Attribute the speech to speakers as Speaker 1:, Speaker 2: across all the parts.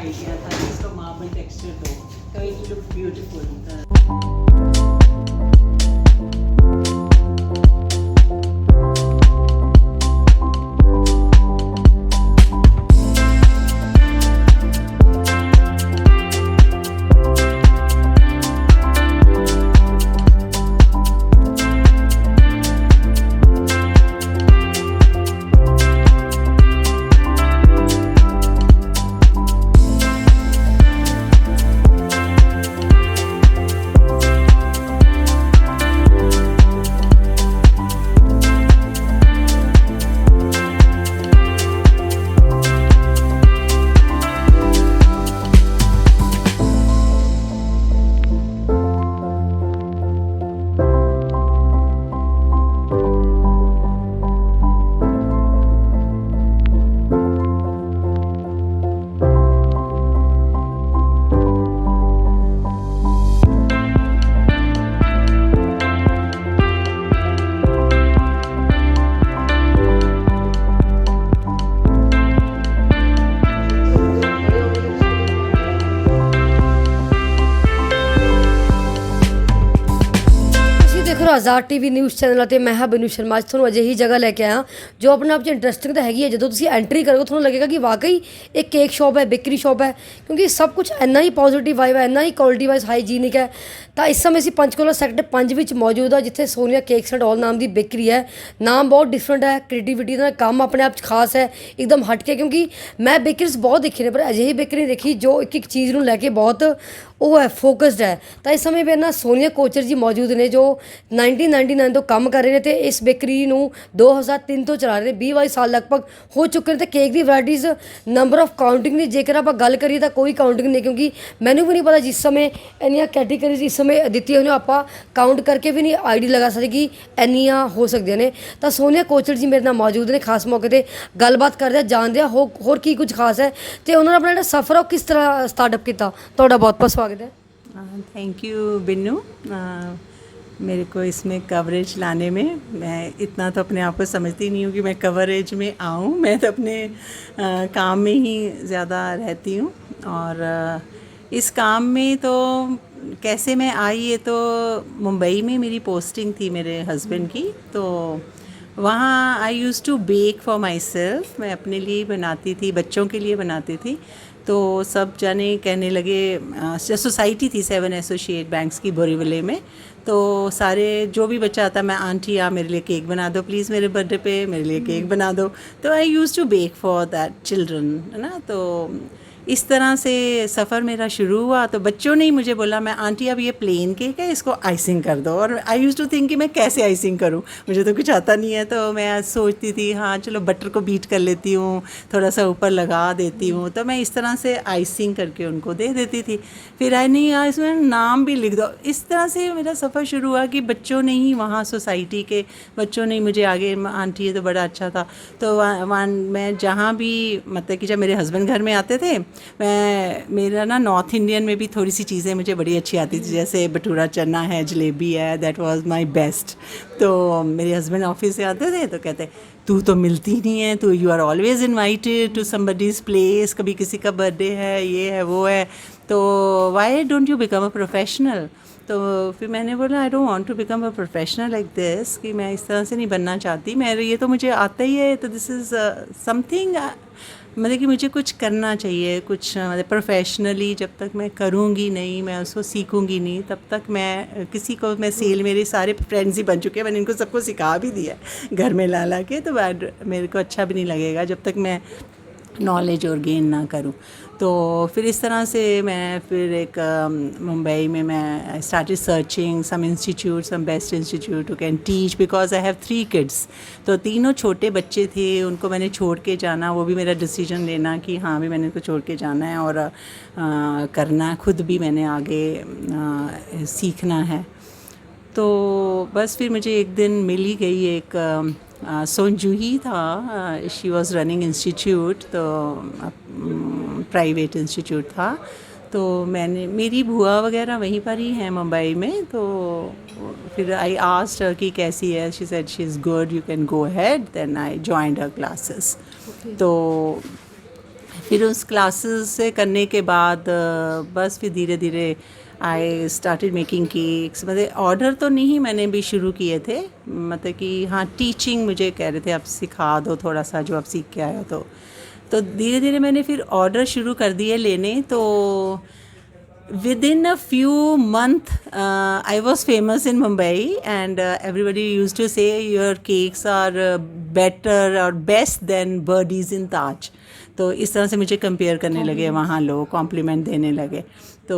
Speaker 1: Idea था कि इसका मार्बल टेक्सचर दो, तो it look beautiful.
Speaker 2: Azad TV news channel ਅਤੇ ਮੈਂ ਹਾਂ ਬਿਨੂ ਸ਼ਰਮਾ ਅੱਜ ਤੁਹਾਨੂੰ ਅਜਿਹੀ ਜਗ੍ਹਾ ਲੈ ਕੇ ਆਇਆ ਜੋ ਆਪਣੇ ਆਪ 'ਚ ਇੰਟਰਸਟਿੰਗ ਤਾਂ ਹੈਗੀ ਹੈ। ਜਦੋਂ ਤੁਸੀਂ ਐਂਟਰੀ ਕਰੋਗੇ ਤੁਹਾਨੂੰ ਲੱਗੇਗਾ ਕਿ ਵਾਕਈ ਇੱਕ ਕੇਕ ਸ਼ੌਪ ਹੈ, ਬੇਕਰੀ ਸ਼ੌਪ ਹੈ, ਕਿਉਂਕਿ ਸਭ ਕੁਝ ਇੰਨਾ ਹੀ ਪੋਜ਼ਿਟਿਵ ਵਾਈਬ ਹੈ, ਇੰਨਾ ਹੀ ਕੁਆਲਿਟੀ ਵਾਈਜ਼ ਹਾਈਜੀਨਿਕ ਹੈ। ਤਾਂ ਇਸ ਸਮੇਂ ਅਸੀਂ ਪੰਚਕੂਲਾ ਸੈਕਟਰ 5 ਵਿੱਚ ਮੌਜੂਦ ਹਾਂ, ਜਿੱਥੇ ਸੋਨੀਆ ਕੇਕਸ ਐਂਡ ਆਲ ਨਾਮ ਦੀ ਬੇਕਰੀ ਹੈ। ਨਾਮ ਬਹੁਤ ਡਿਫਰੈਂਟ ਹੈ, ਕ੍ਰੀਏਟੀਵਿਟੀ ਦਾ ਕੰਮ ਆਪਣੇ ਆਪ 'ਚ ਖਾਸ ਹੈ, ਇੱਕਦਮ ਹਟ ਕੇ, ਕਿਉਂਕਿ ਮੈਂ ਬੇਕਰੀਜ਼ ਬਹੁਤ ਦੇਖੀ ਨੇ ਪਰ ਅਜਿਹੀ ਬੇਕਰੀ ਦੇਖੀ ਜੋ ਇੱਕ ਇੱਕ ਚੀਜ਼ ਨੂੰ ਲੈ ਕੇ ਬਹੁਤ ਉਹ ਹੈ ਫੋਕਸਡ ਹੈ। ਤਾਂ ਇਸ ਸਮੇਂ ਮੇਰੇ ਨਾਲ ਸੋਨੀਆ ਕੋਚਰ ਜੀ ਮੌਜੂਦ ਨੇ ਜੋ 1999 ਤੋਂ ਕੰਮ ਕਰ ਰਹੇ ਨੇ ਤੇ ਇਸ ਬੇਕਰੀ ਨੂੰ 2003 ਤੋਂ ਚਲਾ ਰਹੇ ਨੇ, 20-22 ਸਾਲ ਲਗਭਗ ਹੋ ਚੁੱਕੇ ਨੇ। ਤੇ cake the varieties number of counting ਦੀ ਜੇਕਰ ਆਪਾਂ ਗੱਲ ਕਰੀਏ ਤਾਂ ਕੋਈ ਕਾਊਂਟਿੰਗ ਨਹੀਂ, ਕਿਉਂਕਿ ਮੈਨੂੰ ਵੀ ਨਹੀਂ ਪਤਾ ਜਿਸ ਸਮੇਂ ਇੰਨੀਆਂ ਕੈਟੇਗਰੀਜ਼ ਇਸ ਸਮੇਂ ਦਿੱਤੀਆਂ ਹੋਈਆਂ ਆਪਾਂ ਕਾਊਂਟ ਕਰਕੇ ਵੀ ਨਹੀਂ ਆਈਡੀ ਲਗਾ ਸਕਦੇ ਕਿ ਇੰਨੀਆਂ ਹੋ ਸਕਦੀਆਂ ਨੇ। ਤਾਂ ਸੋਨੀਆ ਕੋਚਰ ਜੀ ਮੇਰੇ ਨਾਲ ਮੌਜੂਦ ਨੇ, ਖਾਸ ਮੌਕੇ 'ਤੇ ਗੱਲਬਾਤ ਕਰਦੇ ਆ, ਜਾਣਦੇ ਆ ਹੋਰ ਕੀ ਕੁਝ ਖਾਸ ਹੈ ਤੇ ਉਹਨਾਂ ਨੇ ਆਪਣਾ ਜਿਹੜਾ ਸਫ਼ਰ ਆ ਉਹ ਕਿਸ ਤਰ੍ਹਾਂ ਸਟਾਰਟਅਪ ਕੀਤਾ। ਤੁਹਾਡਾ ਬਹੁਤ ਬਹੁਤ ਸਵਾਗਤ है।
Speaker 1: थैंक यू बिन्नू, मेरे को इसमें कवरेज लाने में, मैं इतना तो अपने आप को समझती नहीं हूँ कि मैं कवरेज में आऊँ। मैं तो अपने काम में ही ज़्यादा रहती हूँ और इस काम में तो कैसे मैं आई, ये तो मुंबई में मेरी पोस्टिंग थी मेरे हस्बैंड की, तो वहाँ I use to bake for my self. मैं अपने लिए बनाती थी, बच्चों के लिए बनाती थी। तो सब जाने कहने लगे, सोसाइटी थी 7 एसोसिएट बैंक्स की बोरीवले में, तो सारे जो भी बच्चा आता, मैं आंटी आप मेरे लिए केक बना दो प्लीज़, मेरे बर्थडे पे मेरे लिए केक बना दो। तो I use to bake for that children, है ना। तो इस तरह से सफ़र मेरा शुरू हुआ। तो बच्चों ने ही मुझे बोला, मैं आंटी अब ये प्लेन केक है, इसको आइसिंग कर दो। और आई यूज़ टू थिंक कि मैं कैसे आइसिंग करूं, मुझे तो कुछ आता नहीं है। तो मैं सोचती थी हाँ चलो बटर को बीट कर लेती हूँ, थोड़ा सा ऊपर लगा देती हूँ। तो मैं इस तरह से आइसिंग करके उनको दे देती थी। फिर आई नहीं यार इसमें नाम भी लिख दो। इस तरह से मेरा सफ़र शुरू हुआ कि बच्चों ने ही, वहाँ सोसाइटी के बच्चों ने मुझे आगे, आंटी ये तो बड़ा अच्छा था। तो वहाँ मैं जहाँ भी, मतलब कि जब मेरे हस्बैंड घर में आते थे, मेरा ना नॉर्थ इंडियन में भी थोड़ी सी चीज़ें मुझे बड़ी अच्छी आती थी, जैसे भटूरा चना है, जलेबी है, दैट वाज माय बेस्ट। तो मेरे हस्बैंड ऑफिस से आते थे तो कहते तू तो मिलती नहीं है, तो you are always invited to somebody's place, कभी किसी का बर्थडे है, ये है वो है, तो why don't you become a professional. तो फिर मैंने बोला I don't want to become a professional like this, कि मैं इस तरह से नहीं बनना चाहती। मैं ये तो मुझे आता ही है, तो दिस इज़ समथिंग, मतलब कि मुझे कुछ करना चाहिए, कुछ मतलब प्रोफेशनली जब तक मैं करूँगी नहीं, मैं उसको सीखूँगी नहीं, तब तक मैं किसी को, मैं सेल, मेरे सारे फ्रेंड्स ही बन चुके हैं, मैंने इनको सबको सिखा भी दिया है घर में ला ला के। तो मेरे को अच्छा भी नहीं लगेगा जब तक मैं नॉलेज और गेन ना करूं। तो फिर इस तरह से मैं फिर एक मुंबई में मैं started searching some institute, some best institute who can teach, because I have 3 kids. तो तीनों छोटे बच्चे थे, उनको मैंने छोड़ के जाना, वो भी मेरा डिसीजन लेना कि हाँ भी मैंने उनको छोड़ के जाना है और करना खुद भी, मैंने आगे सीखना है। तो बस फिर मुझे एक दिन मिल ही गई एक सोनजू ही था, शी वॉज़ रनिंग इंस्टीट्यूट, तो प्राइवेट इंस्टीट्यूट था। तो मैंने, मेरी बुआ वगैरह वहीं पर ही हैं मुंबई में, तो फिर आई आस्क्ड हर कि कैसी है, she said she is good, you can go ahead. Then I joined her classes. तो फिर उस क्लासेस से करने के बाद बस फिर धीरे धीरे आई स्टार्टेड मेकिंग केक्स। मतलब ऑर्डर तो नहीं मैंने भी शुरू किए थे, मतलब कि हाँ टीचिंग मुझे कह रहे थे आप सिखा दो थोड़ा सा जो आप सीख के आए हो। तो धीरे धीरे मैंने फिर ऑर्डर शुरू कर दिए लेने। तो within a few months I was famous in Mumbai, and everybody used to say your cakes are better or best than birdies in Taj। तो इस तरह से मुझे कंपेयर करने लगे वहाँ लोग, कॉम्प्लीमेंट देने लगे। तो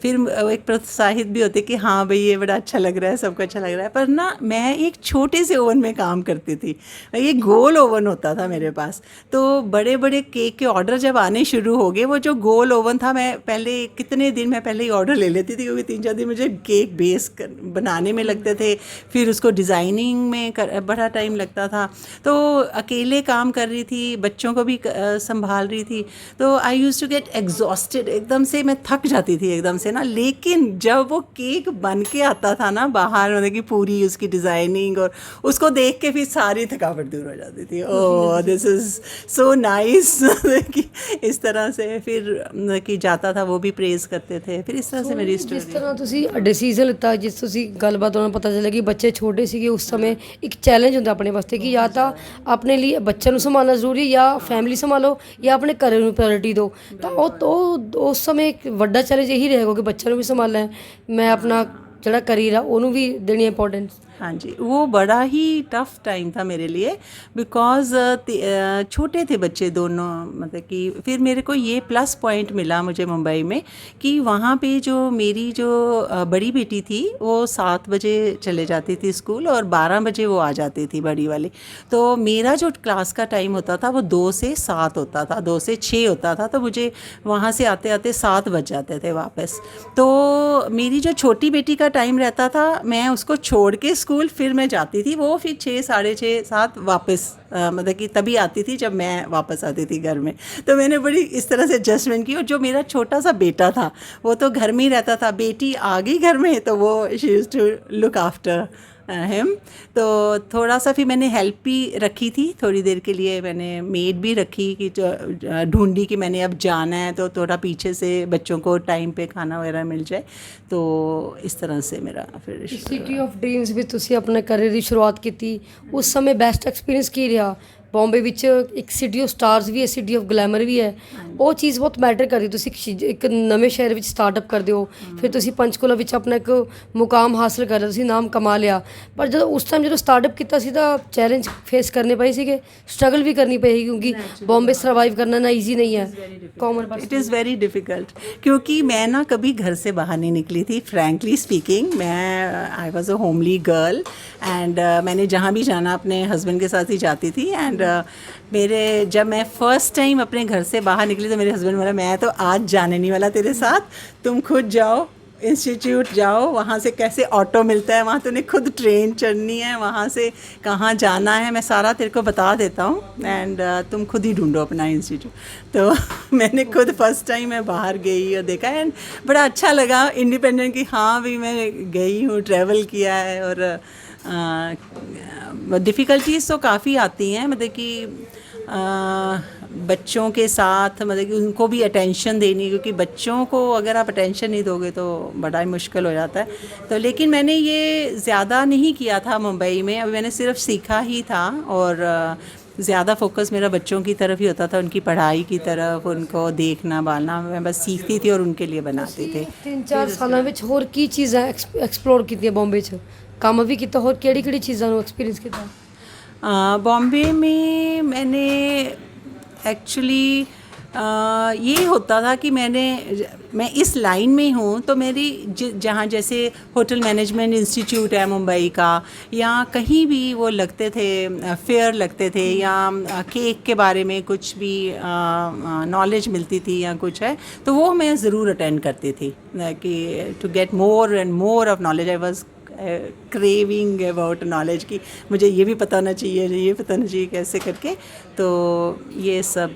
Speaker 1: फिर एक प्रोत्साहित भी होते कि हाँ भाई ये बड़ा अच्छा लग रहा है, सबको अच्छा लग रहा है। पर ना मैं एक छोटे से ओवन में काम करती थी, ये गोल ओवन होता था मेरे पास। तो बड़े बड़े केक के ऑर्डर जब आने शुरू हो गए, वो जो गोल ओवन था, मैं पहले कितने दिन मैं पहले ही ऑर्डर ले लेती थी, क्योंकि 3-4 दिन मुझे केक बेस बनाने में लगते थे, फिर उसको डिज़ाइनिंग में बड़ा टाइम लगता था। तो अकेले काम कर रही थी, बच्चों को भी संभाल रही थी, तो I used to get exhausted, एकदम से मैं थक जाती थी एकदम से ना। लेकिन जब वो केक बन के आता था ना बाहर, मतलब कि पूरी उसकी डिज़ाइनिंग, और उसको देख के फिर सारी थकावट दूर हो जाती थी। Oh this is so nice कि इस तरह से फिर कि जाता था, वो भी प्रेज़ करते थे। फिर इस तरह से मेरी
Speaker 2: ਜਿਸ
Speaker 1: स्टोरी।
Speaker 2: ਤਰ੍ਹਾਂ ਤੁਸੀਂ ਡਿਸੀਜਨ ਲਿੱਤਾ, ਜਿਸ ਤੁਸੀਂ ਗੱਲਬਾਤ ਉਹਨਾਂ ਨੂੰ ਪਤਾ ਚੱਲਿਆ ਕਿ ਬੱਚੇ ਛੋਟੇ ਸੀਗੇ ਉਸ ਸਮੇਂ, ਇੱਕ ਚੈਲੰਜ ਹੁੰਦਾ ਆਪਣੇ ਵਾਸਤੇ ਕਿ ਜਾਂ ਤਾਂ ਆਪਣੇ ਲਈ ਬੱਚਿਆਂ ਨੂੰ ਸੰਭਾਲਣਾ ਜ਼ਰੂਰੀ, ਜਾਂ ਫੈਮਿਲੀ ਸੰਭਾਲੋ, ਜਾਂ ਆਪਣੇ ਘਰ ਨੂੰ ਪ੍ਰਾਇੋਰਟੀ ਦਿਓ। ਤਾਂ ਉਹ ਉਸ ਸਮੇਂ ਇੱਕ ਵੱਡਾ ਚੈਲੰਜ ਇਹੀ ਰਹੇਗਾ ਕਿ ਬੱਚਿਆਂ ਨੂੰ ਵੀ ਸੰਭਾਲਣਾ ਹੈ, ਮੈਂ ਆਪਣਾ ਜਿਹੜਾ ਕਰੀਅਰ ਆ ਉਹਨੂੰ ਵੀ ਦੇਣੀ ਇੰਪੋਰਟੈਂਸ।
Speaker 1: हाँ जी, वो बड़ा ही टफ़ टाइम था मेरे लिए, बिकॉज़ छोटे थे बच्चे दोनों। मतलब कि फिर मेरे को ये प्लस पॉइंट मिला मुझे मुंबई में कि वहाँ पे जो मेरी जो बड़ी बेटी थी वो 7 बजे चले जाती थी स्कूल, और 12 बजे वो आ जाती थी बड़ी वाली। तो मेरा जो क्लास का टाइम होता था वो 2 से 7 होता था, 2 से 6 होता था। तो मुझे वहाँ से आते आते 7 बज जाते थे वापस। तो मेरी जो छोटी बेटी का टाइम रहता था, मैं उसको छोड़ के स्कूल फिर मैं जाती थी, वो फिर 6, साढ़े 6, 7 वापस मतलब कि तभी आती थी जब मैं वापस आती थी घर में। तो मैंने बड़ी इस तरह से एडजस्टमेंट की। और जो मेरा छोटा सा बेटा था वो तो घर में ही रहता था, बेटी आ गई घर में तो वो she used to look after him. तो थोड़ा सा फिर मैंने हेल्प भी रखी थी, थोड़ी देर के लिए मैंने मेड भी रखी कि ढूंढी कि मैंने अब जाना है तो थोड़ा पीछे से बच्चों को टाइम पे खाना वगैरह मिल जाए। तो इस तरह से मेरा फिर
Speaker 2: ਸਿਟੀ ਆਫ ਡ੍ਰੀਮਸ ਵਿੱਚ ਤੁਸੀਂ ਆਪਣੇ ਕਰੀਅਰ ਦੀ ਸ਼ੁਰੂਆਤ ਕੀਤੀ। ਉਸ ਸਮੇਂ ਬੈਸਟ ਐਕਸਪੀਰੀਅੰਸ ਕੀ ਰਿਹਾ? ਬੰਬੇ ਵਿੱਚ ਇੱਕ ਸਿਟੀ ਆਫ ਸਟਾਰਸ ਵੀ ਹੈ, ਸਿਟੀ ਆਫ ਗਲੈਮਰ ਵੀ ਹੈ, ਉਹ ਚੀਜ਼ ਬਹੁਤ ਮੈਟਰ ਕਰਦੀ। ਤੁਸੀਂ ਇੱਕ ਨਵੇਂ ਸ਼ਹਿਰ ਵਿੱਚ ਸਟਾਰਟਅਪ ਕਰਦੇ ਹੋ, ਫਿਰ ਤੁਸੀਂ ਪੰਚਕੂਲਾ ਵਿੱਚ ਆਪਣਾ ਇੱਕ ਮੁਕਾਮ ਹਾਸਲ ਕਰ ਲਿਆ, ਤੁਸੀਂ ਨਾਮ ਕਮਾ ਲਿਆ। ਪਰ ਜਦੋਂ ਉਸ ਟਾਈਮ ਜਦੋਂ ਸਟਾਰਟਅਪ ਕੀਤਾ ਸੀ ਤਾਂ ਚੈਲੰਜ ਫੇਸ ਕਰਨੇ ਪਏ ਸੀਗੇ, ਸਟਰਗਲ ਵੀ ਕਰਨੀ ਪਈ, क्योंकि बॉम्बे सर्वाइव करना ना ईजी नहीं है, common.
Speaker 1: It is very difficult, क्योंकि मैं ना कभी घर से बाहर नहीं निकली थी, फ्रैंकली स्पीकिंग। मैं I was a homely girl, and मैंने जहाँ भी जाना अपने हस्बैंड के साथ ही जाती थी। एंड मेरे जब मैं फ़र्स्ट टाइम अपने घर से बाहर निकली तो मेरे हस्बैंड बोला, मैं तो आज जाने नहीं वाला तेरे साथ, तुम खुद जाओ इंस्टीट्यूट जाओ, वहाँ से कैसे ऑटो मिलता है, वहाँ तूने खुद ट्रेन चढ़नी है, वहाँ से कहाँ जाना है मैं सारा तेरे को बता देता हूँ, एंड तुम खुद ही ढूंढो अपना इंस्टीट्यूट। तो मैंने खुद फर्स्ट टाइम मैं बाहर गई और देखा, एंड बड़ा अच्छा लगा इंडिपेंडेंट कि हाँ भी मैं गई हूँ, ट्रैवल किया है। और डिफ़िकल्टीज़ तो काफ़ी आती हैं, मतलब कि बच्चों के साथ, मतलब कि उनको भी अटेंशन देनी, क्योंकि बच्चों को अगर आप अटेंशन नहीं दोगे तो बड़ा ही मुश्किल हो जाता है। तो लेकिन मैंने ये ज़्यादा नहीं किया था मुंबई में, अभी मैंने सिर्फ सीखा ही था, और ज़्यादा फोकस मेरा बच्चों की तरफ ही होता था, उनकी पढ़ाई की तरफ, उनको देखना भालना मैं बस सीखती थी और उनके लिए बनाती थी।
Speaker 2: 3-4 ਸਾਲਾਂ ਵਿੱਚ ਹੋਰ ਕੀ ਚੀਜ਼ਾਂ ਐਕਸਪਲੋਰ ਕੀਤੀਆਂ ਬੰਬੇ 'ਚ? ਕੰਮ ਵੀ ਕੀਤਾ, ਹੋਰ ਕਿਹੜੀ ਚੀਜ਼ਾਂ ਨੂੰ ਐਕਸਪੀਰੀਅੰਸ ਕੀਤਾ?
Speaker 1: बॉम्बे में मैंने एक्चुअली ये होता था कि मैं इस लाइन में हूँ, तो मेरी जहाँ जैसे होटल मैनेजमेंट इंस्टीट्यूट है मुंबई का, या कहीं भी वो लगते थे फेयर लगते थे, या केक के बारे में कुछ भी नॉलेज मिलती थी या कुछ है, तो वो मैं ज़रूर अटेंड करती थी कि to get more and more of knowledge. I was craving about knowledge की मुझे ये भी पता होना चाहिए, ये पता होना चाहिए कैसे करके। तो ये सब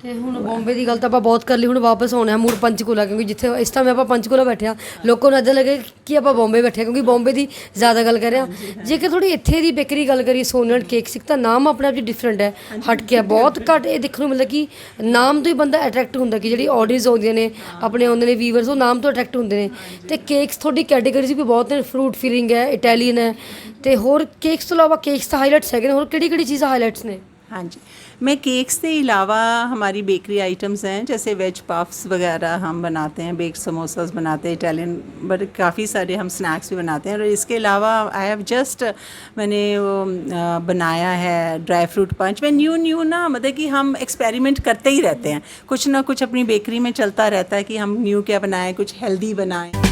Speaker 2: ਤੇ ਹੁਣ ਬੰਬੇ ਦੀ ਗੱਲ ਤਾਂ ਆਪਾਂ ਬਹੁਤ ਕਰ ਲਈ, ਹੁਣ ਵਾਪਸ ਆਉਣਾ ਹੈ ਮੂਡ ਪੰਚਕੂਲਾ, ਕਿਉਂਕਿ ਜਿੱਥੇ ਇਸ ਟਾਈਮ ਆਪਾਂ ਪੰਚਕੂਲਾ ਬੈਠੇ ਹਾਂ, ਲੋਕਾਂ ਨੂੰ ਇੱਦਾਂ ਲੱਗੇ ਕਿ ਆਪਾਂ ਬੰਬੇ ਬੈਠੇ ਹਾਂ, ਕਿਉਂਕਿ ਬੰਬੇ ਦੀ ਜ਼ਿਆਦਾ ਗੱਲ ਕਰ ਰਹੇ ਹਾਂ। ਜੇਕਰ ਥੋੜੀ ਇੱਥੇ ਦੀ ਬੇਕਰੀ ਗੱਲ ਕਰੀਏ, ਸੋਨਲ ਕੇਕ ਸਿਕ, ਤਾਂ ਨਾਮ ਆਪਣੇ ਆਪ 'ਚ ਡਿਫਰੈਂਟ ਹੈ, ਹਟ ਕੇ ਹੈ, ਬਹੁਤ ਘੱਟ ਇਹ ਦੇਖਣ ਨੂੰ ਮਿਲਦਾ ਕਿ ਨਾਮ ਤੋਂ ਹੀ ਬੰਦਾ ਅਟਰੈਕਟ ਹੁੰਦਾ, ਕਿ ਜਿਹੜੀ ਆਡੀਅנס ਆਉਂਦੀਆਂ ਨੇ ਆਪਣੇ ਆਉਂਦੇ ਨੇ ਵੀਵਰਸ, ਉਹ ਨਾਮ ਤੋਂ ਅਟਰੈਕਟ ਹੁੰਦੇ ਨੇ। ਤੇ ਕੇਕਸ ਤੁਹਾਡੀ ਕੈਟੇਗਰੀਜ਼ ਵੀ ਬਹੁਤ ਨੇ, ਫਰੂਟ ਫਿਲਿੰਗ ਹੈ, ਇਟਾਲੀਅਨ ਹੈ, ਤੇ ਹੋਰ ਕੇਕਸ ਤੋਂ ਇਲਾਵਾ ਕੇਕਸ ਤਾਂ ਹਾਈਲਾਈਟਸ ਹੈਗੇ ਨੇ, ਹੋਰ ਕਿਹੜੀ ਕਿਹੜੀ चीज़ें हाईलाइट्स ने?
Speaker 1: हाँ जी, मैं केक्स के अलावा हमारी बेकरी आइटम्स हैं, जैसे वेज पफ्स वगैरह हम बनाते हैं, बेक्ड समोसास बनाते हैं, इटालियन बट काफ़ी सारे हम स्नैक्स भी बनाते हैं। और इसके अलावा आई हैव जस्ट मैंने वो बनाया है ड्राई फ्रूट पंच। मैं न्यू ना मतलब कि हम एक्सपेरिमेंट करते ही रहते हैं, कुछ ना कुछ अपनी बेकरी में चलता रहता है कि हम न्यू क्या बनाएं, कुछ हेल्दी बनाएं।